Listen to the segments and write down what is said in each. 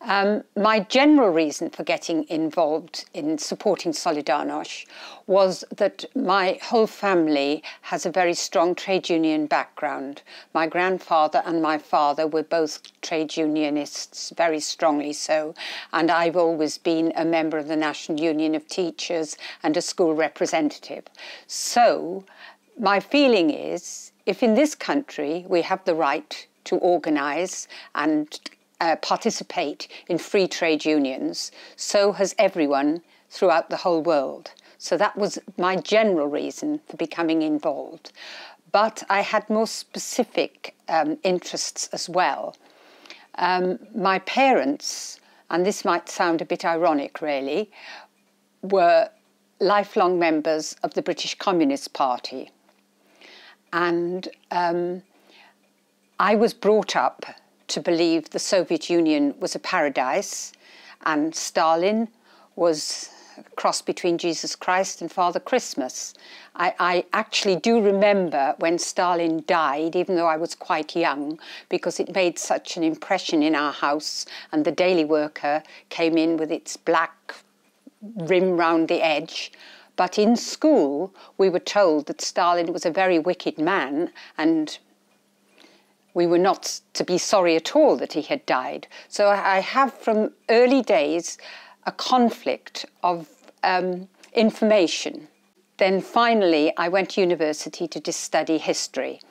My general reason for getting involved in supporting Solidarność was that my whole family has a very strong trade union background. My grandfather and my father were both trade unionists, very strongly so, and I've always been a member of the National Union of Teachers and a school representative. So my feeling is, if in this country we have the right to organise and participate in free trade unions, so has everyone throughout the whole world. So that was my general reason for becoming involved. But I had more specific interests as well. My parents, and this might sound a bit ironic really, were lifelong members of the British Communist Party. And I was brought up to believe the Soviet Union was a paradise and Stalin was a cross between Jesus Christ and Father Christmas. I actually do remember when Stalin died, even though I was quite young, because it made such an impression in our house, and the Daily Worker came in with its black rim round the edge. But in school, we were told that Stalin was a very wicked man, and we were not to be sorry at all that he had died. So I have from early days a conflict of information. Then finally I went to university to study history,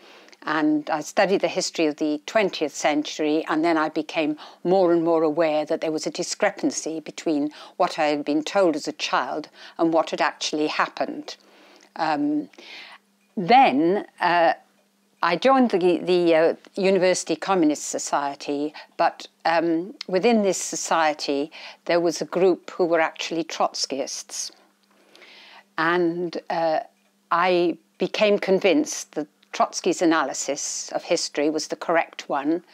and I studied the history of the 20th century, and then I became more and more aware that there was a discrepancy between what I had been told as a child and what had actually happened. Then I joined the University Communist Society, but within this society there was a group who were actually Trotskyists. And I became convinced that Trotsky's analysis of history was the correct one.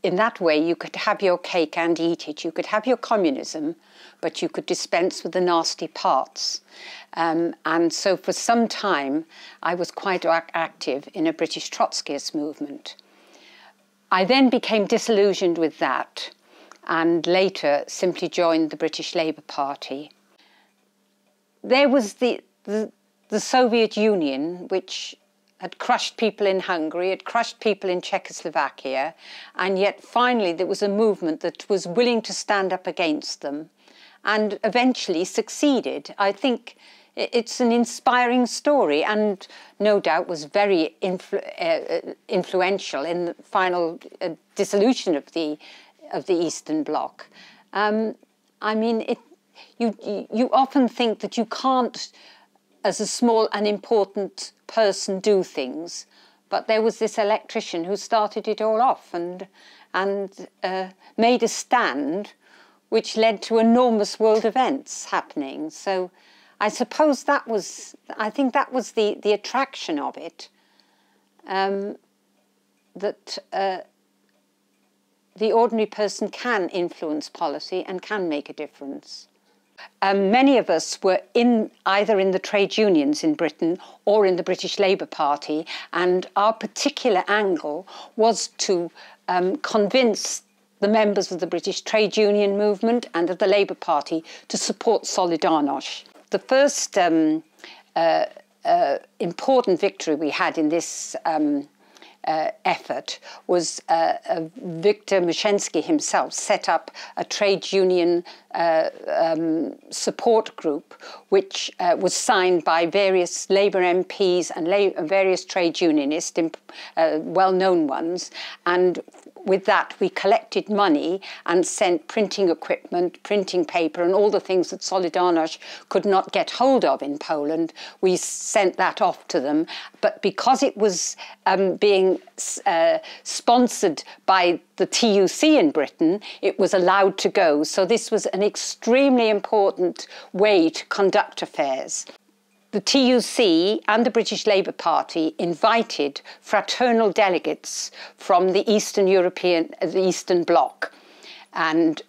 In that way you could have your cake and eat it. You could have your communism, but you could dispense with the nasty parts. And so for some time I was quite active in a British Trotskyist movement. I then became disillusioned with that and later simply joined the British Labour Party. There was the Soviet Union, which had crushed people in Hungary, had crushed people in Czechoslovakia, and yet finally there was a movement that was willing to stand up against them and eventually succeeded. I think it's an inspiring story and no doubt was very influential in the final dissolution of the Eastern Bloc. I mean, you often think that you can't, as a small unimportant person, do things, but there was this electrician who started it all off and made a stand which led to enormous world events happening. So I suppose I think that was the attraction of it, that the ordinary person can influence policy and can make a difference. Many of us were either in the trade unions in Britain or in the British Labour Party, and our particular angle was to convince the members of the British trade union movement and of the Labour Party to support Solidarność. The first important victory we had in this effort was Viktor Mushensky himself set up a trade union support group, which was signed by various Labour MPs and various trade unionists, well-known ones, and with that we collected money and sent printing equipment, printing paper and all the things that Solidarność could not get hold of in Poland. We sent that off to them, but because it was being sponsored by the TUC in Britain, it was allowed to go. So this was an extremely important way to conduct affairs. The TUC and the British Labour Party invited fraternal delegates from the the Eastern Bloc. And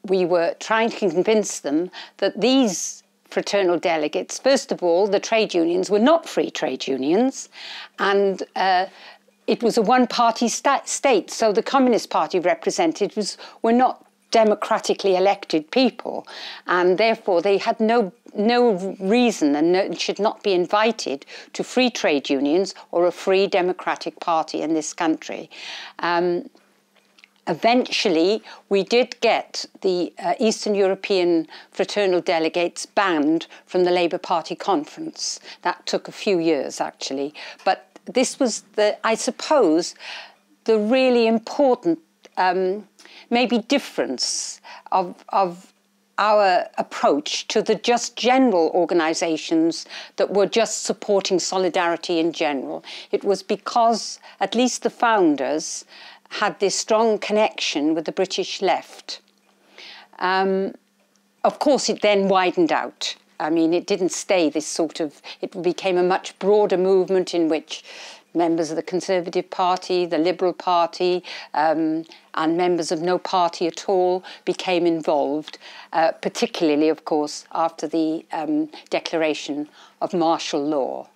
we were trying to convince them that these fraternal delegates, first of all, the trade unions were not free trade unions, and it was a one-party state, so the Communist Party representatives were not democratically elected people, and therefore they had no reason and should not be invited to free trade unions or a free democratic party in this country. Eventually, we did get the Eastern European fraternal delegates banned from the Labour Party conference. That took a few years, actually. But this was, I suppose, the really important maybe difference of our approach to the just general organisations that were just supporting solidarity in general. It was because at least the founders had this strong connection with the British left. Of course, it then widened out. I mean, it didn't stay this sort of, it became a much broader movement in which members of the Conservative Party, the Liberal Party, and members of no party at all became involved, particularly, of course, after the declaration of martial law.